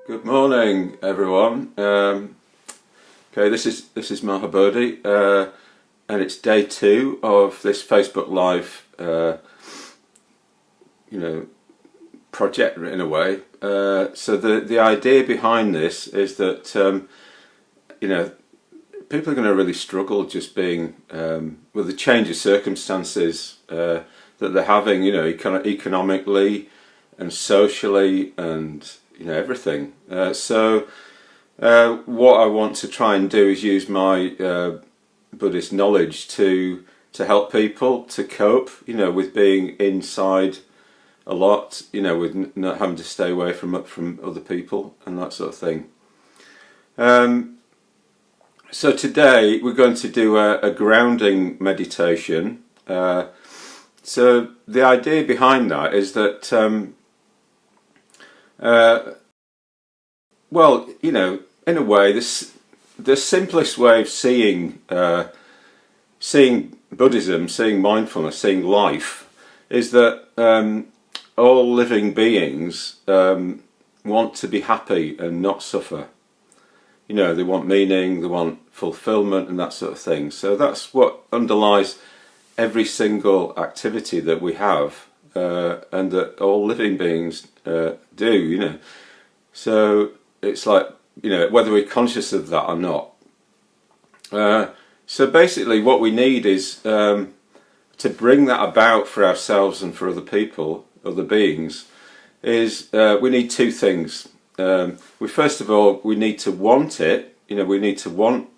Good morning, everyone. Okay, this is Mahabodhi, and it's day 2 of this Facebook Live, project in a way. So the idea behind this is that people are going to really struggle just being with the change of circumstances that they're having, economically and socially and everything. So what I want to try and do is use my Buddhist knowledge to help people to cope, with being inside a lot, with not having to stay away from other people and that sort of thing. So today we're going to do a grounding meditation. So the idea behind that is that in a way, the simplest way of seeing Buddhism, seeing mindfulness, seeing life, is that all living beings want to be happy and not suffer. They want meaning, they want fulfillment and that sort of thing. So that's what underlies every single activity that we have, and that all living beings do. So it's like, whether we're conscious of that or not. So basically what we need is to bring that about for ourselves and for other people, other beings, is we need two things. First of all, we need to want it. We need to want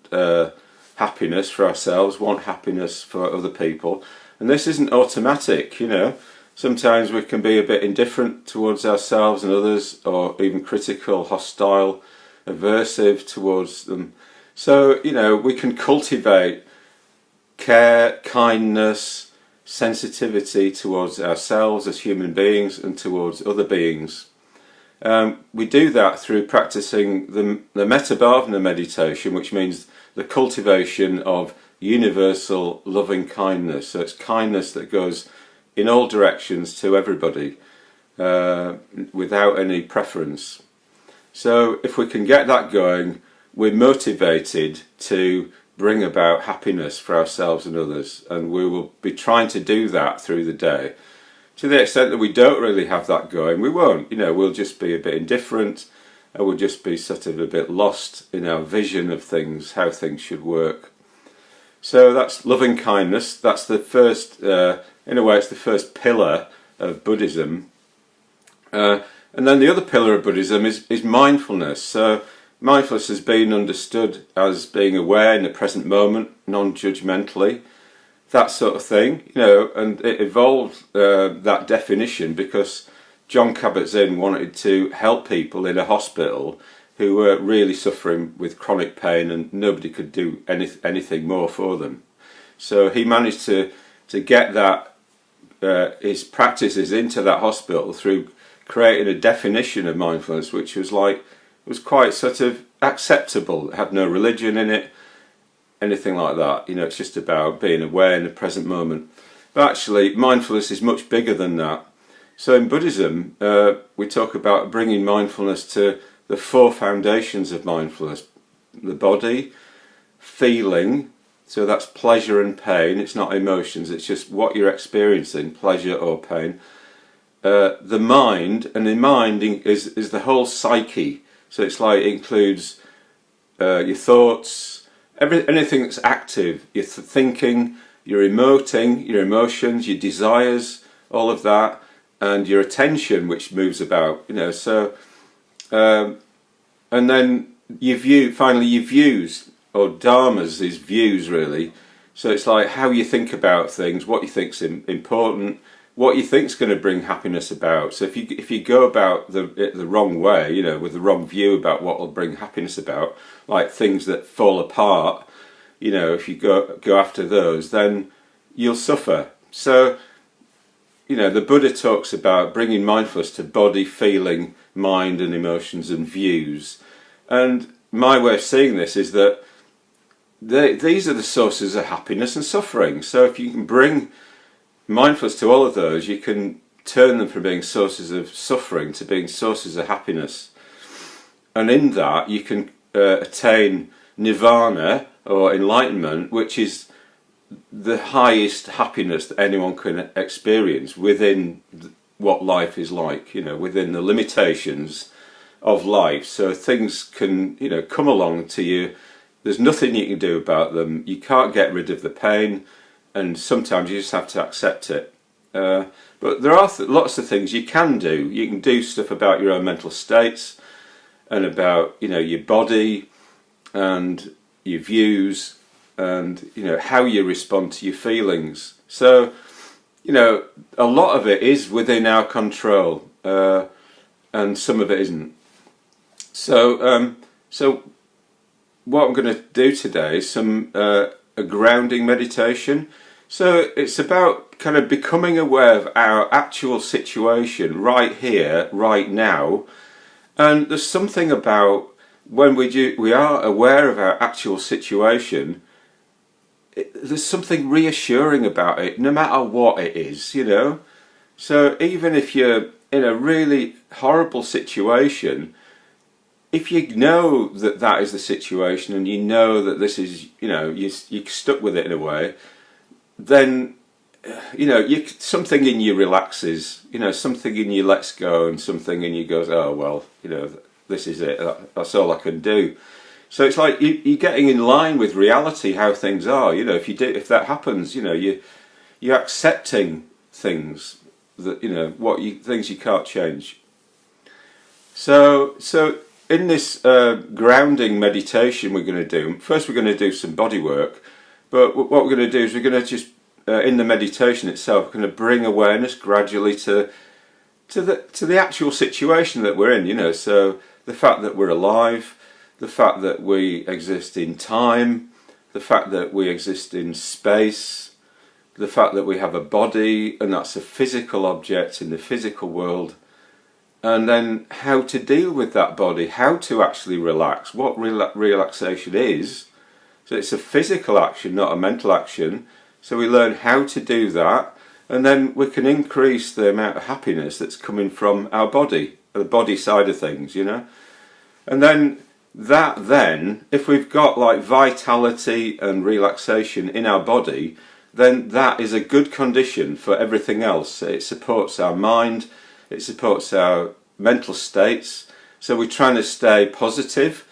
happiness for ourselves, want happiness for other people. And this isn't automatic, Sometimes we can be a bit indifferent towards ourselves and others, or even critical, hostile, aversive towards them. So, we can cultivate care, kindness, sensitivity towards ourselves as human beings and towards other beings. We do that through practicing the Metta meditation, which means the cultivation of universal loving kindness. So it's kindness that goes in all directions to everybody, without any preference. So if we can get that going, we're motivated to bring about happiness for ourselves and others, and we will be trying to do that through the day. To the extent that we don't really have that going, we won't. We'll just be a bit indifferent, and we'll just be sort of a bit lost in our vision of things, how things should work. So that's loving kindness. That's the first, in a way, it's the first pillar of Buddhism. And then the other pillar of Buddhism is mindfulness. So mindfulness has been understood as being aware in the present moment, non-judgmentally, that sort of thing, and it evolved that definition because John Kabat-Zinn wanted to help people in a hospital who were really suffering with chronic pain, and nobody could do anything more for them. So he managed to get that his practices into that hospital through creating a definition of mindfulness which was quite sort of acceptable. It had no religion in it, anything like that. It's just about being aware in the present moment. But actually, mindfulness is much bigger than that. So in Buddhism, we talk about bringing mindfulness to the 4 foundations of mindfulness: the body, feeling, so that's pleasure and pain. It's not emotions, it's just what you're experiencing, pleasure or pain. The mind, and the mind is the whole psyche. So it's like it includes your thoughts, anything that's active, your thinking, your emoting, your emotions, your desires, all of that, and your attention, which moves about. And then your views, or dharmas is views really. So it's like how you think about things, what you think's important, what you think's going to bring happiness about. So if you go about it the wrong way, with the wrong view about what will bring happiness about, like things that fall apart, if you go after those, then you'll suffer. So the Buddha talks about bringing mindfulness to body, feeling, mind and emotions and views. And my way of seeing this is that these are the sources of happiness and suffering. So if you can bring mindfulness to all of those, you can turn them from being sources of suffering to being sources of happiness. and in that you can attain nirvana or enlightenment, which is the highest happiness that anyone can experience within what life is like, within the limitations of life. So things can, come along to you. There's nothing you can do about them. You can't get rid of the pain, and sometimes you just have to accept it. But there are lots of things you can do. You can do stuff about your own mental states and about, your body and your views and, how you respond to your feelings. So, a lot of it is within our control, and some of it isn't. So, what I'm going to do today is a grounding meditation. So it's about kind of becoming aware of our actual situation right here, right now. And there's something about when we are aware of our actual situation, there's something reassuring about it, no matter what it is, So even if you're in a really horrible situation, if you know that that is the situation, and you know that this is, you're stuck with it in a way, then, something in you relaxes, something in you lets go, and something in you goes, oh, well, this is it, that's all I can do. So it's like you're getting in line with reality, how things are. If that happens, you're accepting things that, things you can't change. So in this grounding meditation we're going to do, first we're going to do some body work, but what we're going to do is we're going to just, in the meditation itself, we're going to bring awareness gradually to the actual situation that we're in, so the fact that we're alive, the fact that we exist in time, the fact that we exist in space, the fact that we have a body, and that's a physical object in the physical world, and then how to deal with that body, how to actually relax, what relaxation is. So it's a physical action, not a mental action. So we learn how to do that, and then we can increase the amount of happiness that's coming from our body, the body side of things, And then if we've got like vitality and relaxation in our body, then that is a good condition for everything else. It supports our mind, it supports our mental states. So we're trying to stay positive.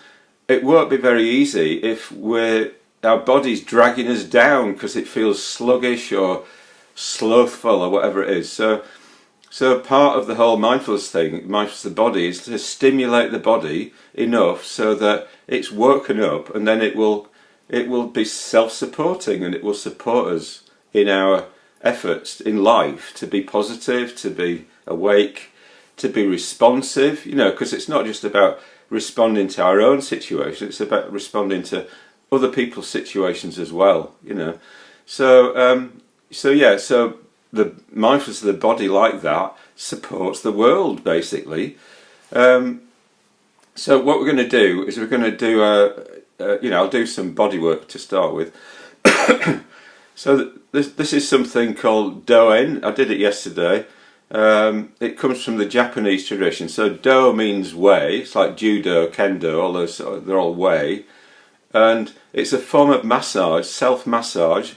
It won't be very easy if our body's dragging us down because it feels sluggish or slothful or whatever it is. So part of the whole mindfulness of the body, is to stimulate the body enough so that it's woken up, and then it will be self-supporting, and it will support us in our efforts in life to be positive, to be awake, to be responsive, because it's not just about responding to our own situation, it's about responding to other people's situations as well, So the mindfulness of the body like that supports the world, basically. So what we're going to do is we're going to do I'll do some body work to start with. So this is something called Do-en. I did it yesterday. It comes from the Japanese tradition. So Do means way. It's like judo, kendo, all those. They're all way, and it's a form of massage, self-massage,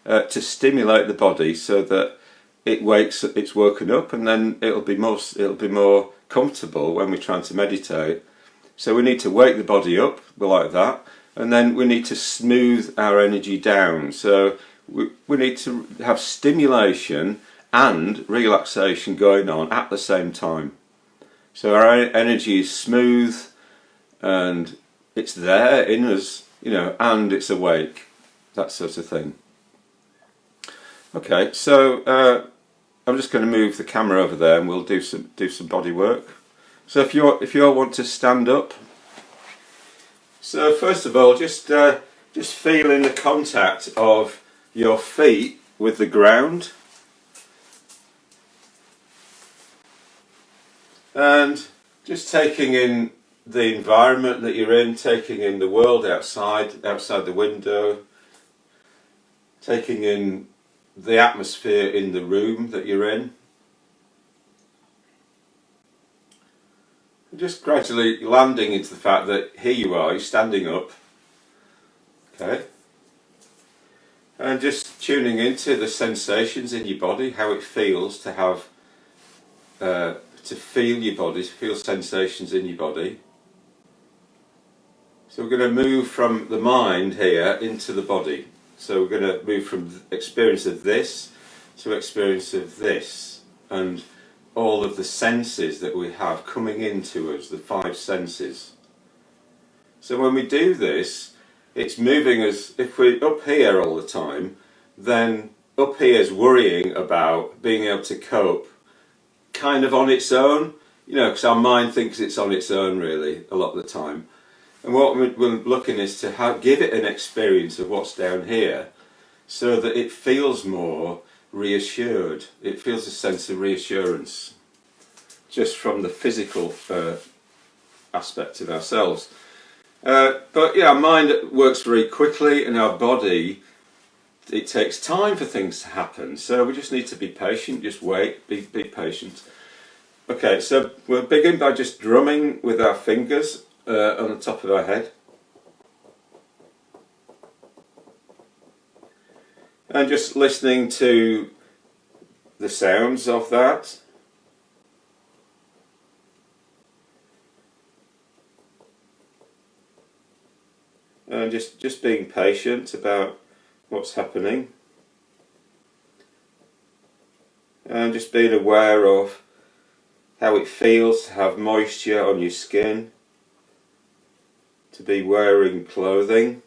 to stimulate the body so that it's woken up, and then it'll be more comfortable when we're trying to meditate. So we need to wake the body up, like that, and then we need to smooth our energy down. So we need to have stimulation and relaxation going on at the same time. So our energy is smooth, and it's there in us, and it's awake, that sort of thing. Okay, so I'm just going to move the camera over there, and we'll do some body work. So if you all want to stand up. So first of all, just feeling the contact of your feet with the ground, and just taking in the environment that you're in, taking in the world outside the window, taking in the atmosphere in the room that you're in. Just gradually landing into the fact that here you are, you're standing up, okay, and just tuning into the sensations in your body, how it feels to have, to feel your body, to feel sensations in your body. So we're going to move from the mind here into the body. So we're going to move from experience of this to experience of this, and all of the senses that we have coming into us, the 5 senses. So when we do this, it's moving us. If we're up here all the time, then up here is worrying about being able to cope kind of on its own, you know, because our mind thinks it's on its own really a lot of the time. And what we're looking is to give it an experience of what's down here so that it feels more reassured. It feels a sense of reassurance just from the physical aspect of ourselves. But yeah, our mind works very quickly, and our body, it takes time for things to happen. So we just need to be patient, just wait, be patient. Okay, so we'll begin by just drumming with our fingers on the top of our head. And just listening to the sounds of that. And just being patient about what's happening. And just being aware of how it feels to have moisture on your skin, to be wearing clothing,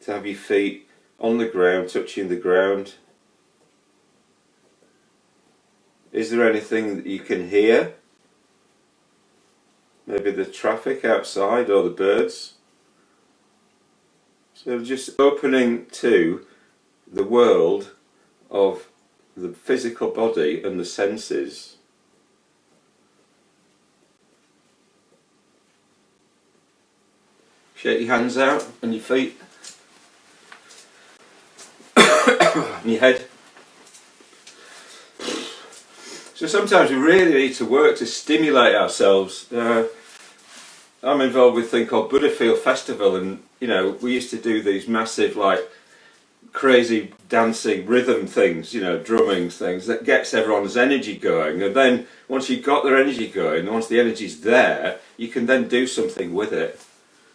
to have your feet on the ground, touching the ground. Is there anything that you can hear? Maybe the traffic outside or the birds. So just opening to the world of the physical body and the senses. Shake your hands out and your feet and your head. So sometimes we really need to work to stimulate ourselves. I'm involved with a thing called Buddha Feel Festival, and you know, we used to do these massive, like, crazy dancing rhythm things, you know, drumming things that gets everyone's energy going. And then once you've got their energy going, once the energy's there, you can then do something with it.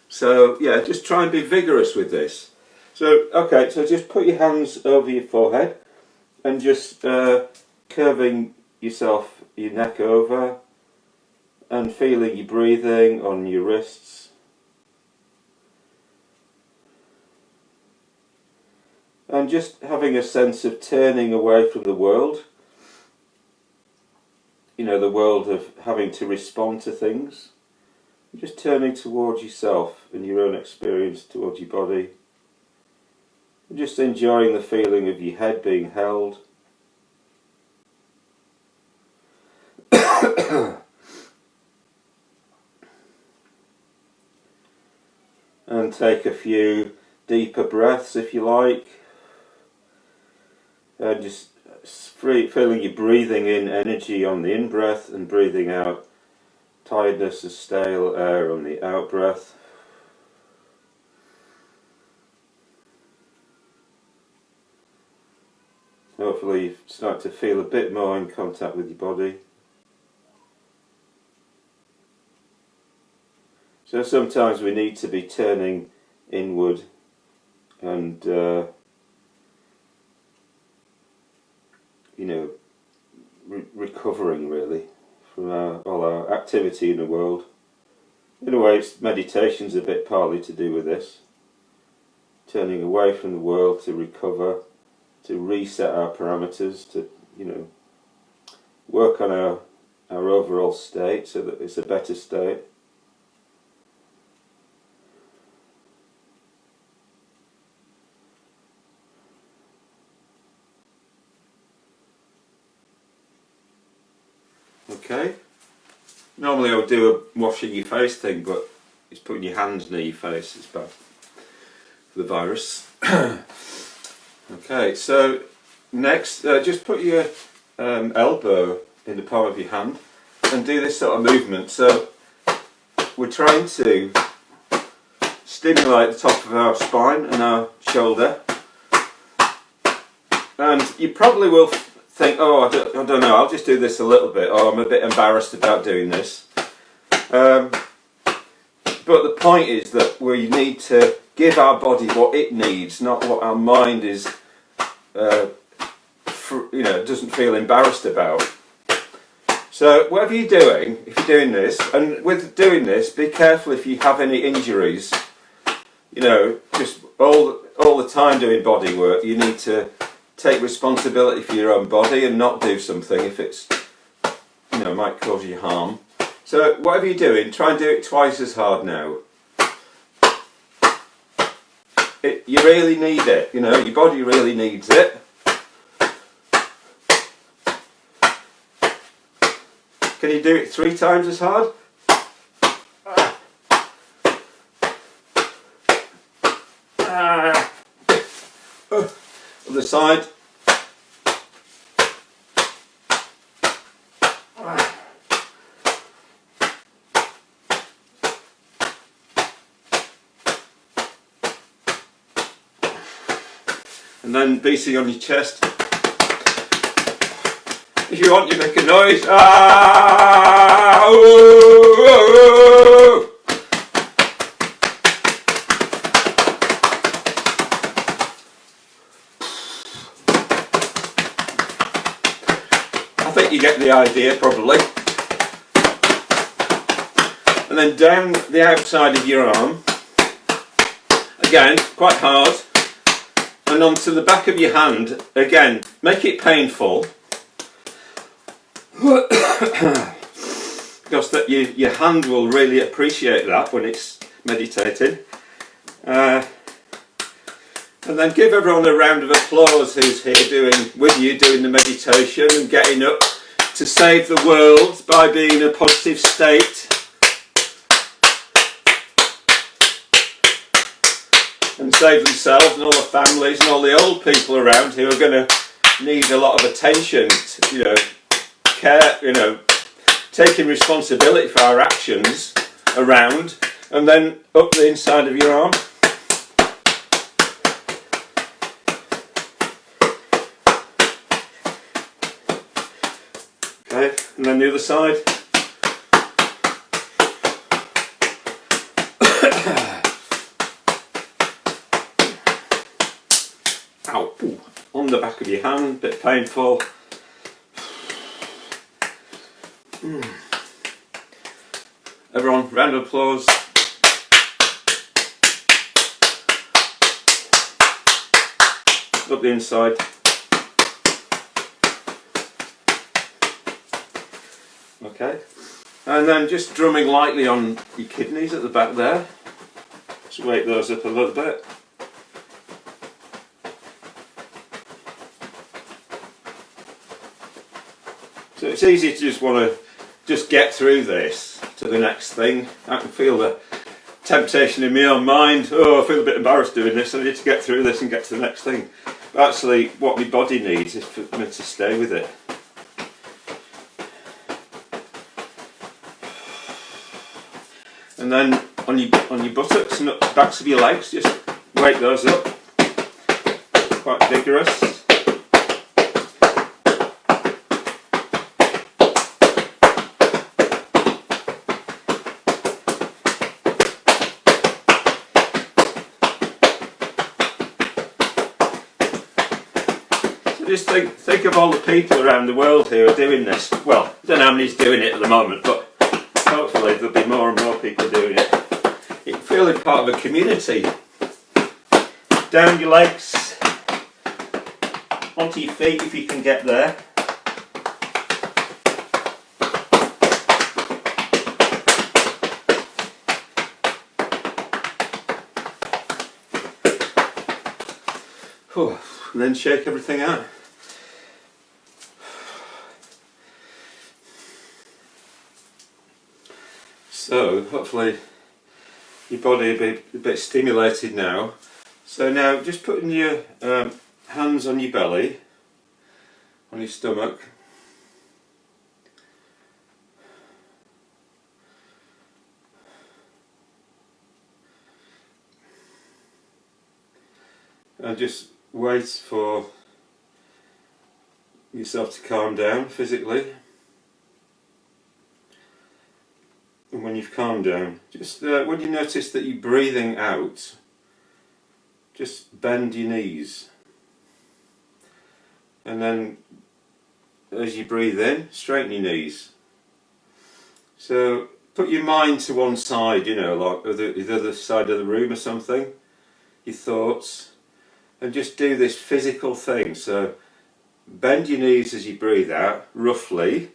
So yeah, just try and be vigorous with this. So okay, so just put your hands over your forehead and just curving yourself, your neck over, and feeling your breathing on your wrists. And just having a sense of turning away from the world. You know, the world of having to respond to things. Just turning towards yourself and your own experience, towards your body. And just enjoying the feeling of your head being held. And take a few deeper breaths if you like. And just feeling you breathing in energy on the in-breath and breathing out tiredness and stale air on the out-breath. Hopefully you start to feel a bit more in contact with your body. So sometimes we need to be turning inward and you know, recovering really from all our activity in the world. In a way, meditation's a bit partly to do with this. Turning away from the world to recover, to reset our parameters, to, you know, work on our overall state so that it's a better state. Okay. Normally I would do a washing your face thing, but it's putting your hands near your face, it's bad for the virus. Okay, so next, just put your elbow in the palm of your hand and do this sort of movement. So we're trying to stimulate the top of our spine and our shoulder. And you probably will think, oh, I don't know, I'll just do this a little bit, or I'm a bit embarrassed about doing this. But the point is that we need to give our body what it needs, not what our mind is, doesn't feel embarrassed about. So whatever you're doing, if you're doing this, and with doing this, be careful if you have any injuries. You know, just all the time doing body work, you need to take responsibility for your own body and not do something if it's, might cause you harm. So whatever you're doing, try and do it twice as hard now. You really need it, your body really needs it. Can you do it 3 times as hard? Other side. And then beating on your chest. If you want, you make a noise. Ah! Ooh! I think you get the idea, probably. And then down the outside of your arm. Again, quite hard. And onto the back of your hand, again, make it painful. Because that your hand will really appreciate that when it's meditating. And then give everyone a round of applause who's here doing the meditation and getting up to save the world by being in a positive state. And save themselves and all the families and all the old people around who are going to need a lot of attention, care, taking responsibility for our actions around, and then up the inside of your arm. Okay, and then the other side. Ow, ooh, on the back of your hand, bit painful. Everyone, round of applause. Up the inside. Okay, and then just drumming lightly on your kidneys at the back there. Just wake those up a little bit. So it's easy to just want to get through this to the next thing. I can feel the temptation in my own mind. Oh, I feel a bit embarrassed doing this. I need to get through this and get to the next thing. But actually, what my body needs is for me to stay with it. And then on your buttocks and backs of your legs, just wake those up. Quite vigorous. Just think of all the people around the world who are doing this. Well, I don't know how many's doing it at the moment, but hopefully there'll be more and more people doing it. You're feeling part of a community. Down your legs, onto your feet if you can get there. And then shake everything out. So hopefully your body will be a bit stimulated now. So now just putting your hands on your belly, on your stomach, and just wait for yourself to calm down physically. And when you've calmed down, just when you notice that you're breathing out, just bend your knees. And then as you breathe in, straighten your knees. So put your mind to one side, you know, like the other side of the room or something, your thoughts, and just do this physical thing. So bend your knees as you breathe out, roughly,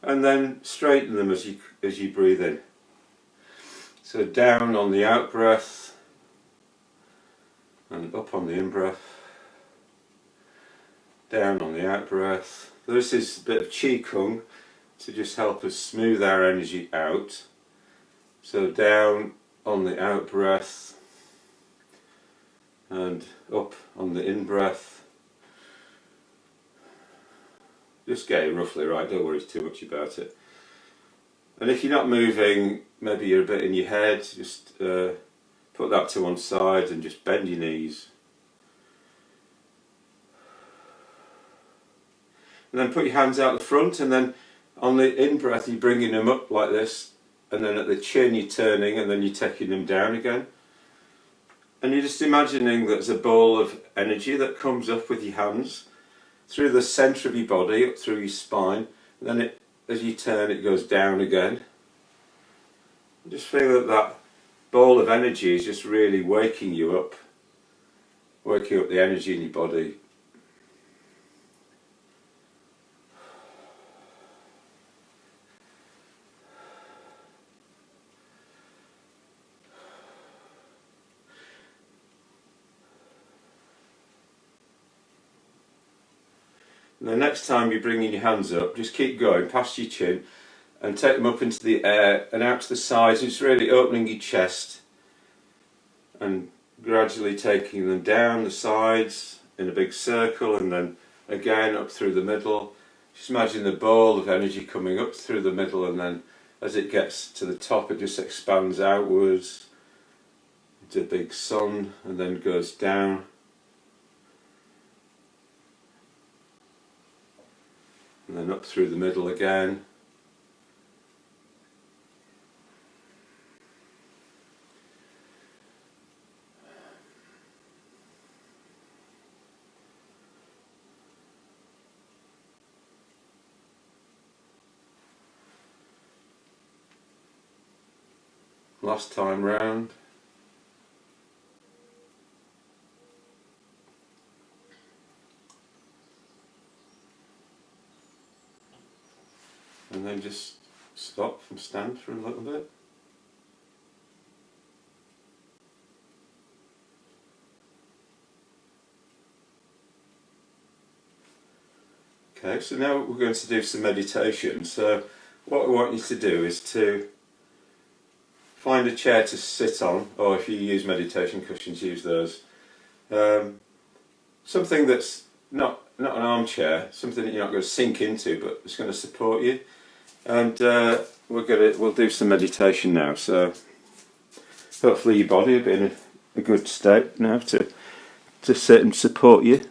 and then straighten them as you breathe in. So down on the out breath and up on the in breath. Down on the out breath. This is a bit of Qi Kung to just help us smooth our energy out. So down on the out breath and up on the in breath. Just get it roughly right, don't worry too much about it. And if you're not moving, maybe you're a bit in your head, just put that to one side and just bend your knees. And then put your hands out the front, and then on the in-breath you're bringing them up like this, and then at the chin you're turning, and then you're taking them down again. And you're just imagining that there's a ball of energy that comes up with your hands through the centre of your body, up through your spine, and then as you turn it goes down again. And just feel that that ball of energy is just really waking you up, waking up the energy in your body. And the next time you're bringing your hands up, just keep going past your chin and take them up into the air and out to the sides, and just really opening your chest and gradually taking them down the sides in a big circle, and then again up through the middle. Just imagine the ball of energy coming up through the middle, and then as it gets to the top it just expands outwards into a big sun and then goes down. And then up through the middle again. Last time round. And then just stop and stand for a little bit. Okay, so now we're going to do some meditation. So what I want you to do is to find a chair to sit on, or if you use meditation cushions, use those. Something that's not an armchair, something that you're not going to sink into, but it's going to support you. And we'll do some meditation now. So hopefully your body will be in a good state now to sit and support you.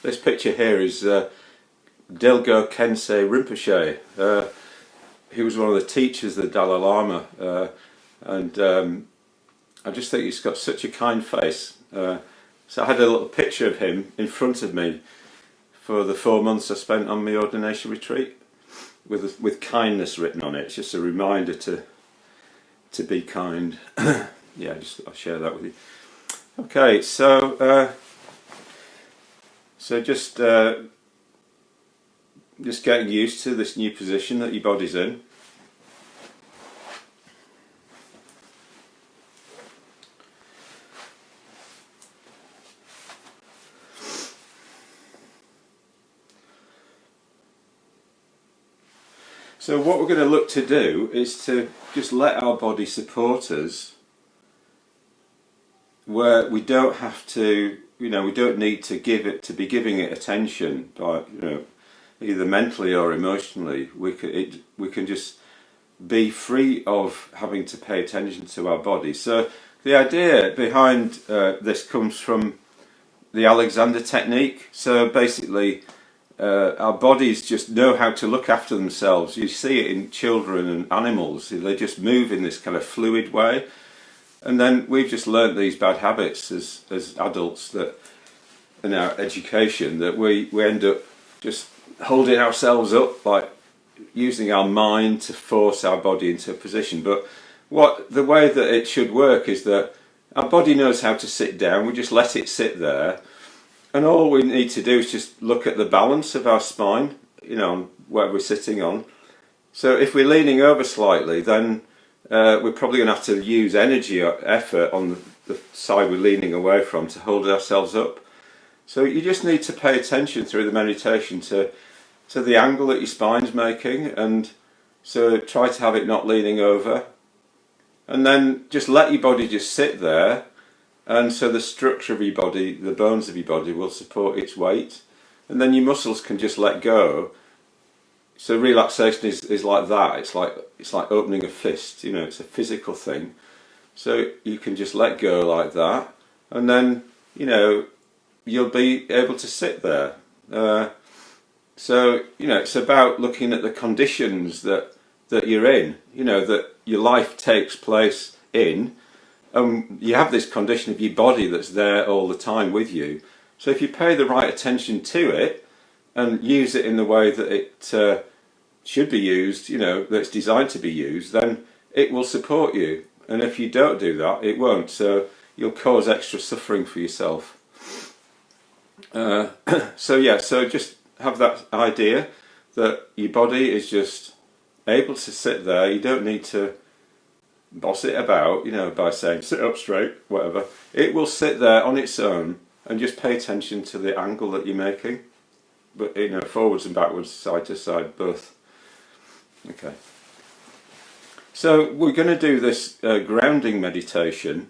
This picture here is Dilgo Khyentse Rinpoche. He was one of the teachers of the Dalai Lama, and I just think he's got such a kind face. So I had a little picture of him in front of me for the 4 months I spent on my ordination retreat, with kindness written on it. It's just a reminder to be kind. Yeah, I'll share that with you. Okay, so just getting used to this new position that your body's in. So what we're going to look to do is to just let our body support us where we don't have to, we don't need to be giving it attention, by, either mentally or emotionally. We can just be free of having to pay attention to our body. So the idea behind this comes from the Alexander technique. So basically, our bodies just know how to look after themselves. You see it in children and animals. They just move in this kind of fluid way. And then we've just learnt these bad habits as adults, that in our education, that we end up just holding ourselves up, like using our mind to force our body into a position. But the way that it should work is that our body knows how to sit down. We just let it sit there, and all we need to do is just look at the balance of our spine, where we're sitting on. So if we're leaning over slightly, then we're probably going to have to use energy or effort on the side we're leaning away from to hold ourselves up. So you just need to pay attention through the meditation to the angle that your spine's making, and so try to have it not leaning over, and then just let your body just sit there, and so the structure of your body, the bones of your body, will support its weight, and then your muscles can just let go. So relaxation is like that. It's like opening a fist. It's a physical thing. So you can just let go like that, and then you'll be able to sit there. So it's about looking at the conditions that you're in. That your life takes place in. You have this condition of your body that's there all the time with you. So if you pay the right attention to it and use it in the way that it should be used, that it's designed to be used, then it will support you. And if you don't do that, it won't. So you'll cause extra suffering for yourself. So just have that idea that your body is just able to sit there. You don't need to boss it about, by saying sit up straight, whatever. It will sit there on its own, and just pay attention to the angle that you're making. But forwards and backwards, side to side, both. Okay. So we're going to do this grounding meditation,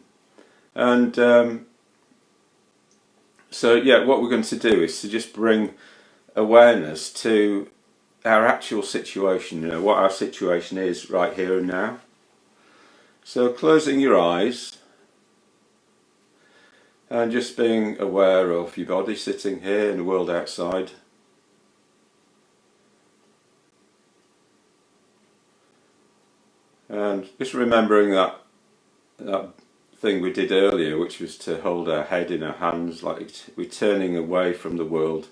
and what we're going to do is to just bring awareness to our actual situation, what our situation is right here and now. So closing your eyes and just being aware of your body sitting here in the world outside. And just remembering that thing we did earlier, which was to hold our head in our hands, like we're turning away from the world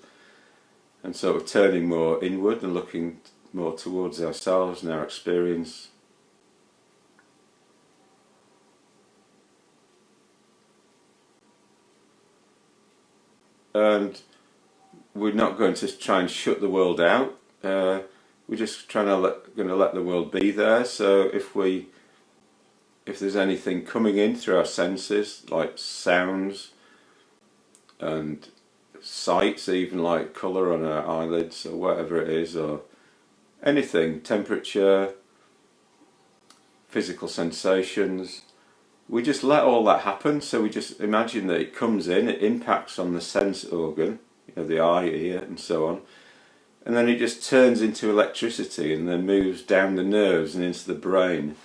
and sort of turning more inward and looking more towards ourselves and our experience. And we're not going to try and shut the world out. We're just going to let the world be there. So if there's anything coming in through our senses, like sounds and sights, even like colour on our eyelids or whatever it is, or anything, temperature, physical sensations, we just let all that happen. So we just imagine that it comes in, it impacts on the sense organ, the eye, ear and so on, and then it just turns into electricity and then moves down the nerves and into the brain.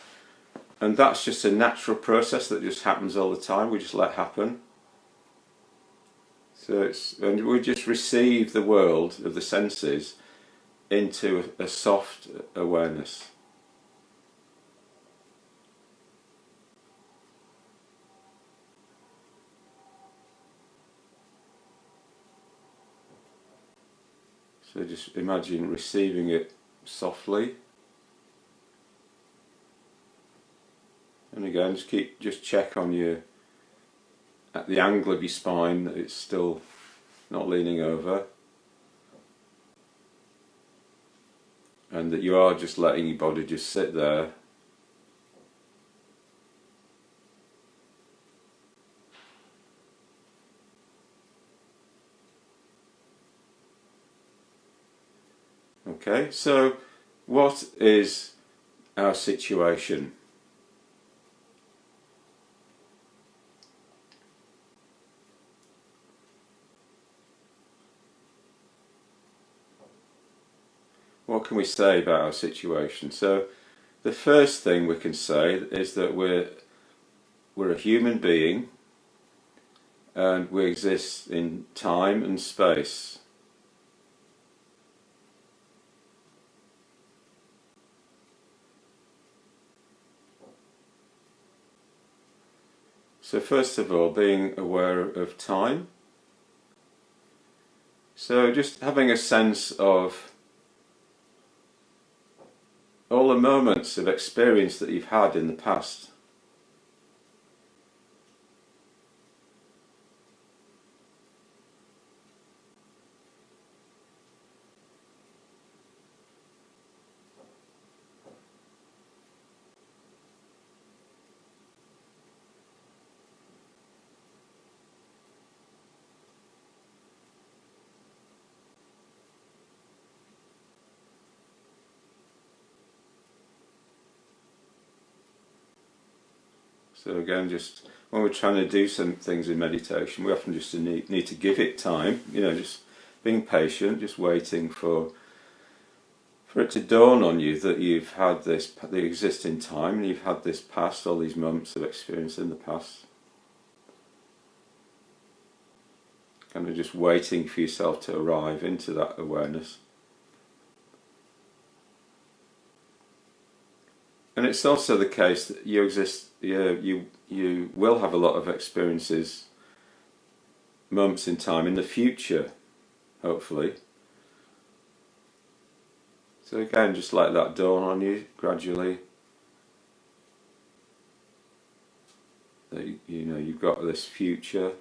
And that's just a natural process that just happens all the time. We just let happen. And we just receive the world of the senses into a soft awareness. So just imagine receiving it softly. And again, just check on at the angle of your spine that it's still not leaning over, and that you are just letting your body just sit there. Okay, so what is our situation? what can we say about our situation? So the first thing we can say is that we're a human being, and we exist in time and space. So first of all, being aware of time. So just having a sense of all the moments of experience that you've had in the past. So again, just when we're trying to do some things in meditation, we often just need to give it time, just being patient, just waiting for it to dawn on you that you've had this, that you exist in time, and you've had this past, all these moments of experience in the past. Kind of just waiting for yourself to arrive into that awareness. And it's also the case that you exist, you will have a lot of experiences, moments in time in the future, hopefully. So again, just let that dawn on you gradually. That you've got this future.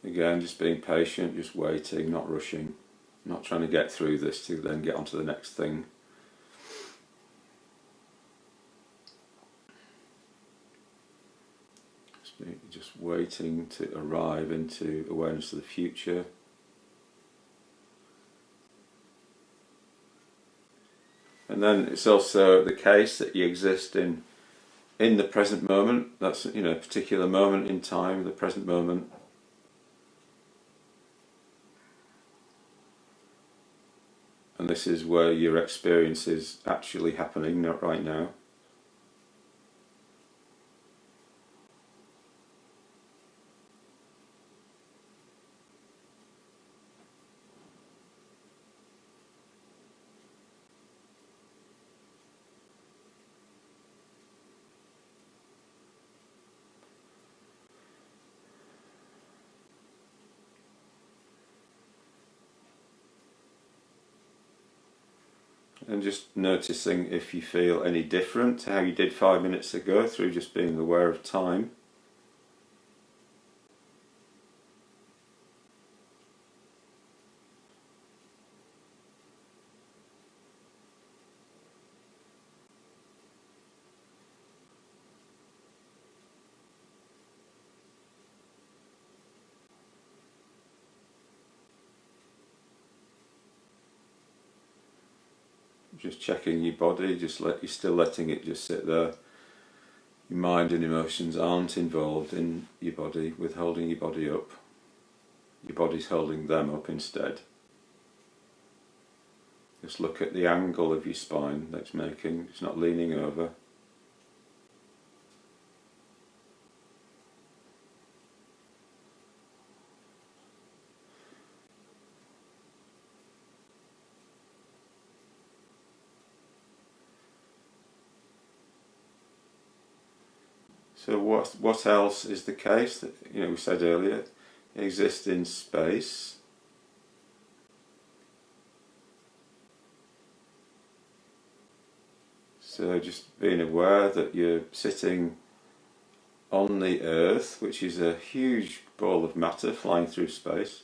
Again, just being patient, just waiting, not rushing, not trying to get through this to then get on to the next thing. Just waiting to arrive into awareness of the future. And then it's also the case that you exist in the present moment. That's a particular moment in time, the present moment. And this is where your experience is actually happening, not right now. And just noticing if you feel any different to how you did 5 minutes ago through just being aware of time. Just checking your body, you're still letting it just sit there. Your mind and emotions aren't involved in your body, with holding your body up. Your body's holding them up instead. Just look at the angle of your spine that's making, it's not leaning over. So what else is the case? That, we said earlier, it exists in space. So just being aware that you're sitting on the Earth, which is a huge ball of matter flying through space.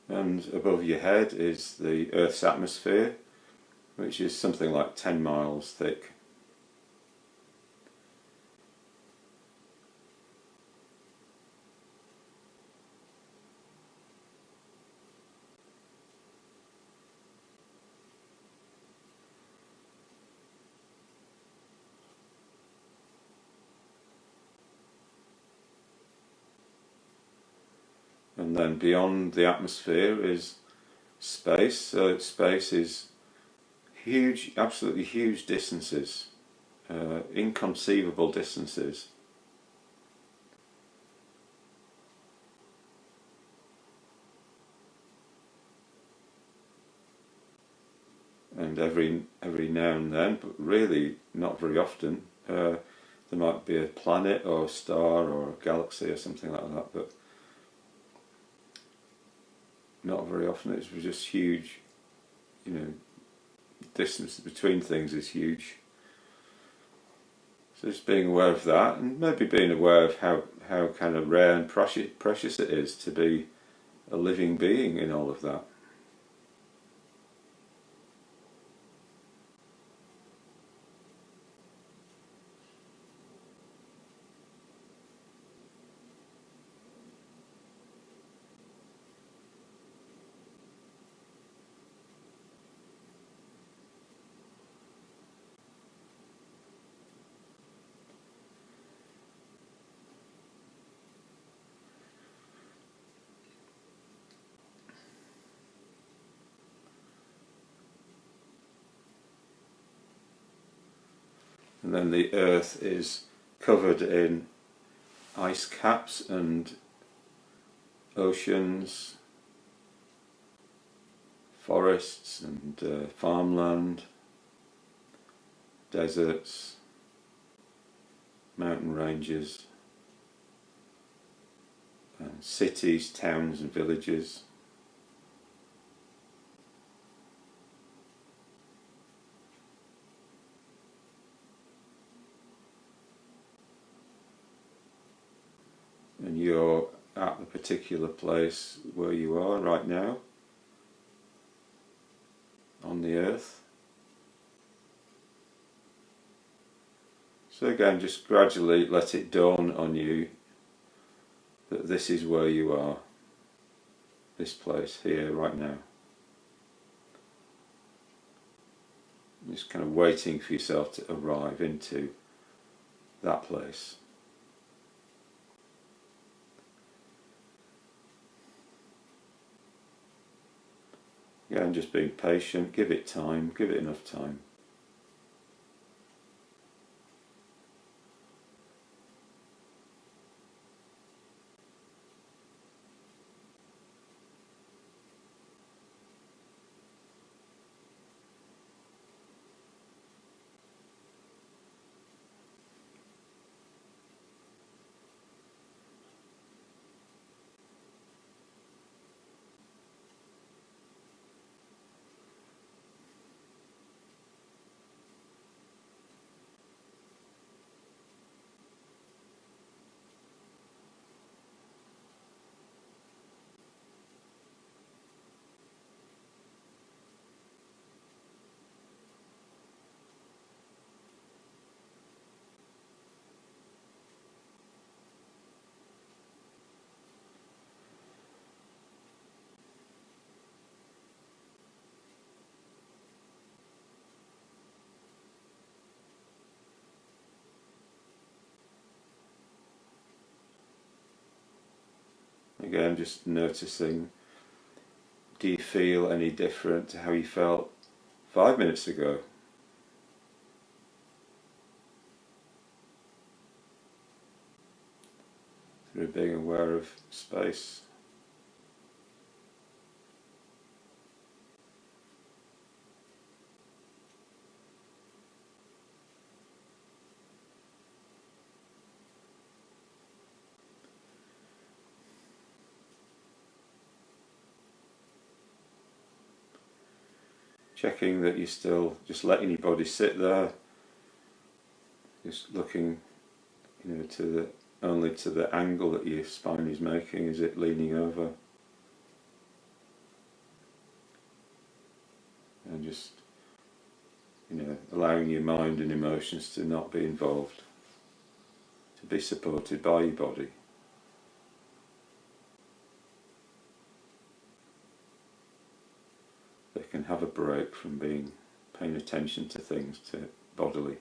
and above your head is the Earth's atmosphere, which is something like 10 miles thick. And then beyond the atmosphere is space. So space is huge, absolutely huge distances, inconceivable distances. And every now and then, but really not very often, there might be a planet or a star or a galaxy or something like that, but not very often. It's just huge, distance between things is huge. So just being aware of that, and maybe being aware of how kind of rare and precious it is to be a living being in all of that. And then the Earth is covered in ice caps and oceans, forests and farmland, deserts, mountain ranges, and cities, towns and villages. And you're at the particular place where you are right now on the Earth. So again, just gradually let it dawn on you that this is where you are, this place here right now. Just kind of waiting for yourself to arrive into that place. Again, just being patient, give it time, give it enough time. Again, just noticing, do you feel any different to how you felt 5 minutes ago? Through being aware of space. Checking that you're still just letting your body sit there, just looking, only to the angle that your spine is making. Is it leaning over? just, allowing your mind and emotions to not be involved, to be supported by your body. They can have a break from paying attention to things, to bodily.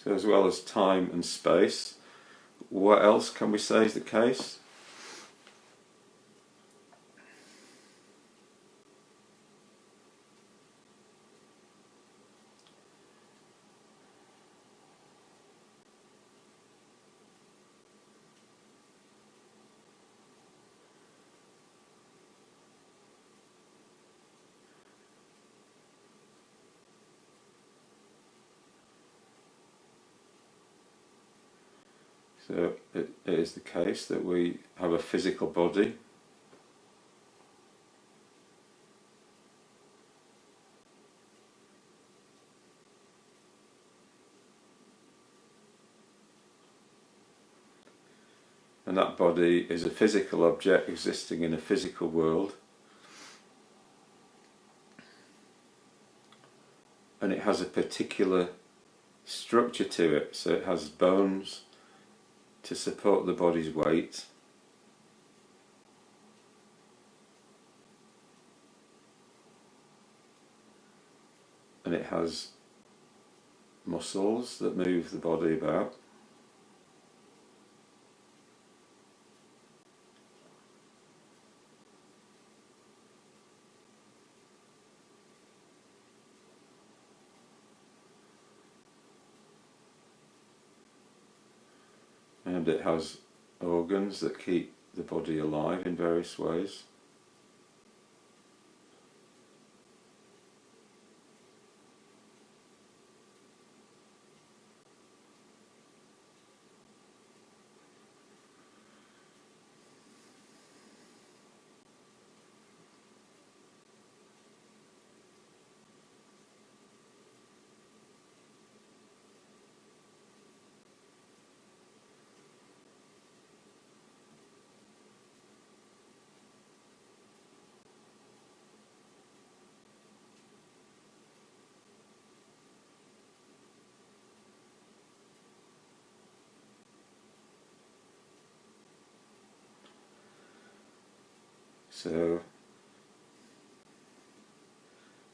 So as well as time and space, what else can we say is the case? So it is the case that we have a physical body, and that body is a physical object existing in a physical world, and it has a particular structure to it. So it has bones to support the body's weight, and it has muscles that move the body about, and it has organs that keep the body alive in various ways. So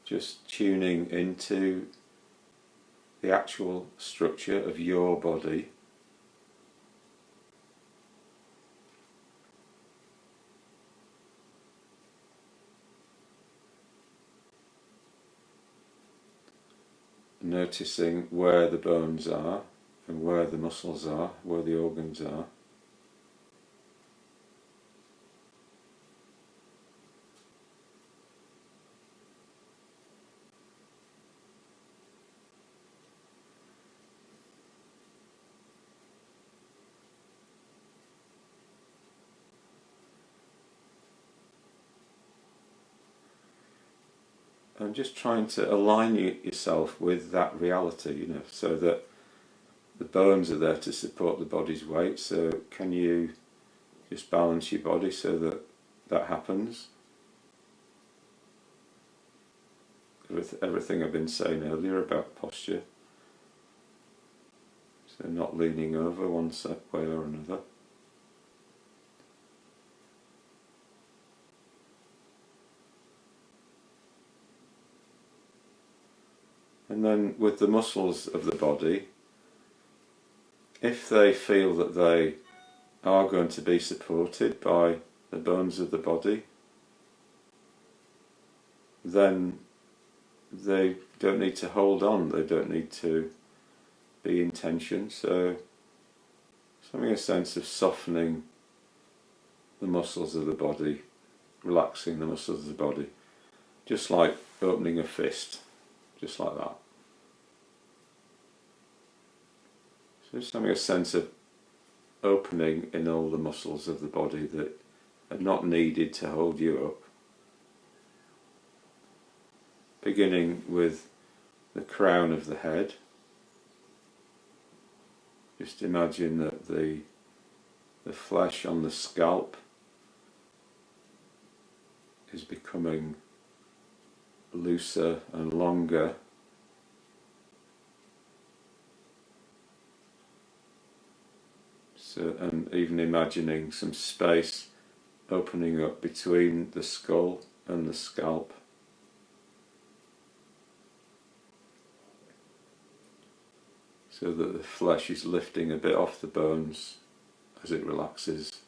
just tuning into the actual structure of your body, noticing where the bones are and where the muscles are, where the organs are. And just trying to align yourself with that reality, so that the bones are there to support the body's weight. So can you just balance your body so that that happens? Everything I've been saying earlier about posture. So not leaning over one way or another. And then with the muscles of the body, if they feel that they are going to be supported by the bones of the body, then they don't need to hold on, they don't need to be in tension. So having a sense of softening the muscles of the body, relaxing the muscles of the body, just like opening a fist, just like that. So just having a sense of opening in all the muscles of the body that are not needed to hold you up. Beginning with the crown of the head. Just imagine that the flesh on the scalp is becoming looser and longer. So, and even imagining some space opening up between the skull and the scalp. So that the flesh is lifting a bit off the bones as it relaxes.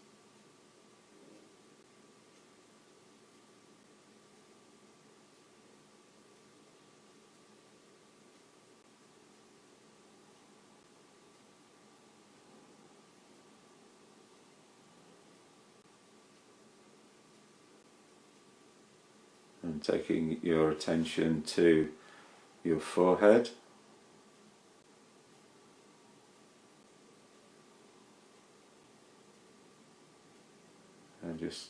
And taking your attention to your forehead. And just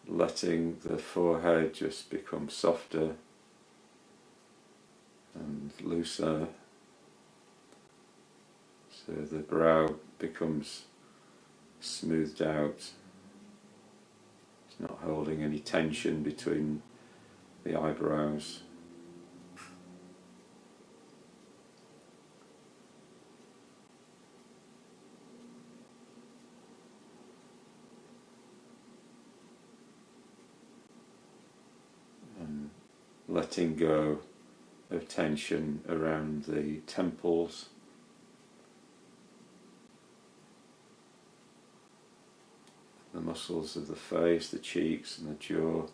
letting the forehead just become softer and looser. So the brow becomes smoothed out. It's not holding any tension between the eyebrows. And letting go of tension around the temples. The muscles of the face, the cheeks and the jaw.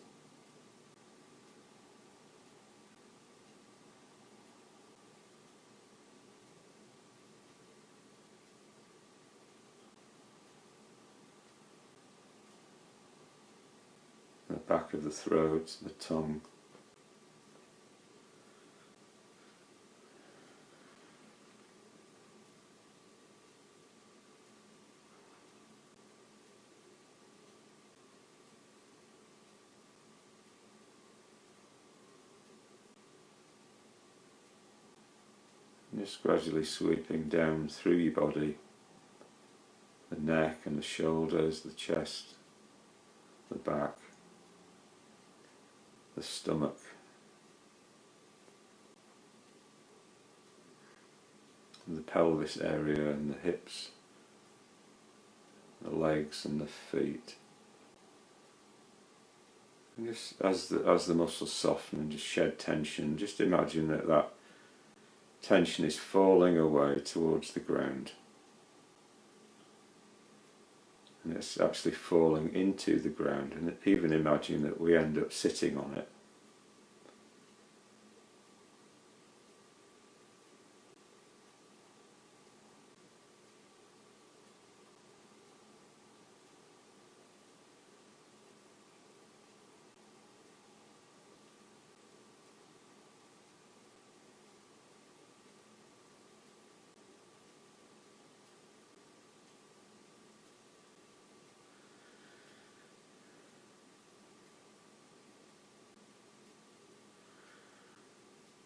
The back of the throat, the tongue. Just gradually sweeping down through your body, the neck and the shoulders, the chest, the back, the stomach, and the pelvis area and the hips, the legs and the feet. And just as the muscles soften and just shed tension, just imagine that tension is falling away towards the ground. And it's actually falling into the ground, and even imagine that we end up sitting on it.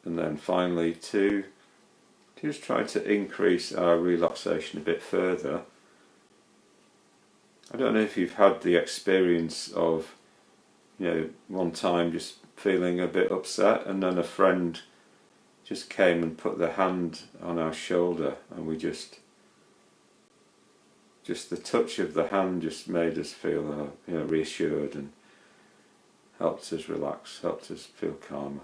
And then finally to just try to increase our relaxation a bit further. I don't know if you've had the experience of, one time just feeling a bit upset, and then a friend just came and put their hand on our shoulder, and we just the touch of the hand just made us feel reassured and helped us relax, helped us feel calmer.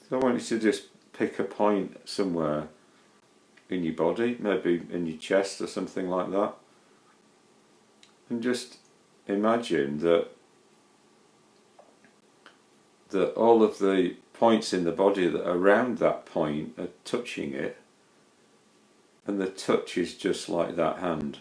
So I want you to just pick a point somewhere in your body, maybe in your chest or something like that, and just imagine that all of the points in the body that are around that point are touching it, and the touch is just like that hand.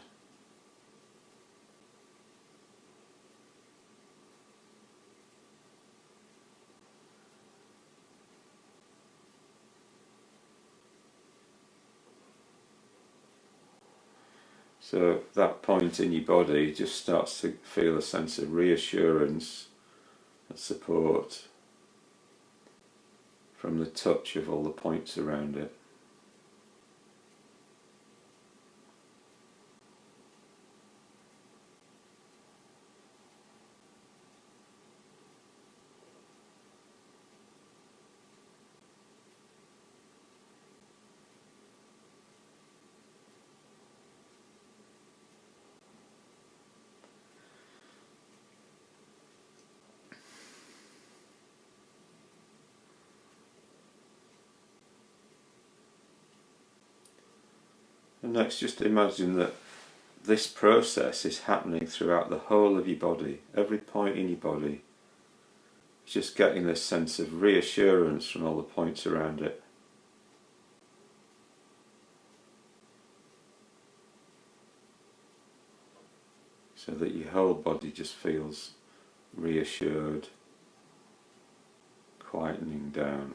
So that point in your body just starts to feel a sense of reassurance support from the touch of all the points around it. And next, just imagine that this process is happening throughout the whole of your body, every point in your body. Just getting this sense of reassurance from all the points around it. So that your whole body just feels reassured, quietening down,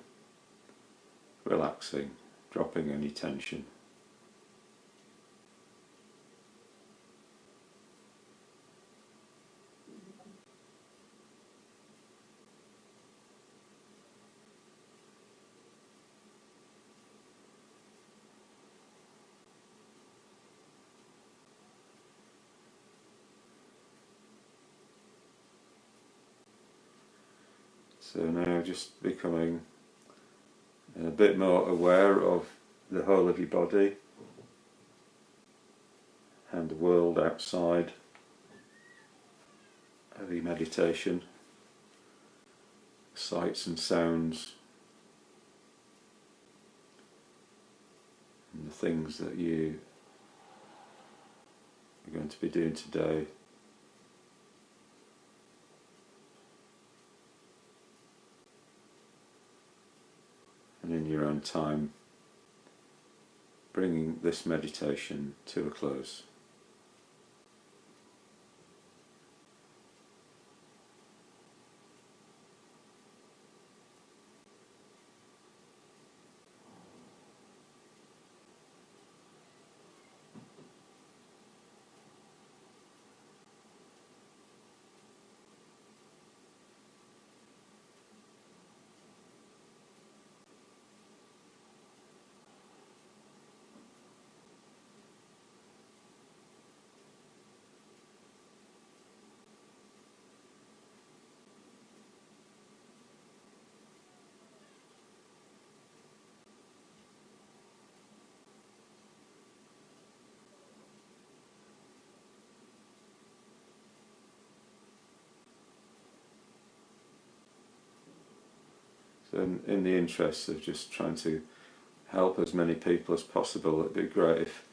relaxing, dropping any tension. So now just becoming a bit more aware of the whole of your body and the world outside of your meditation, sights and sounds, and the things that you are going to be doing today. And in your own time, bringing this meditation to a close. So in the interest of just trying to help as many people as possible, it'd be great if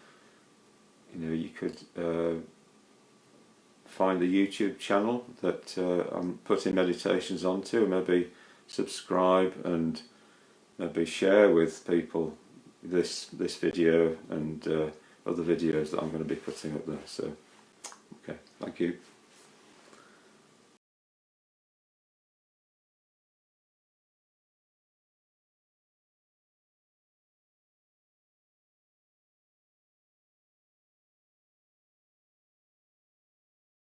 you could find the YouTube channel that I'm putting meditations onto, and maybe subscribe and maybe share with people this video and other videos that I'm going to be putting up there. So, okay, thank you.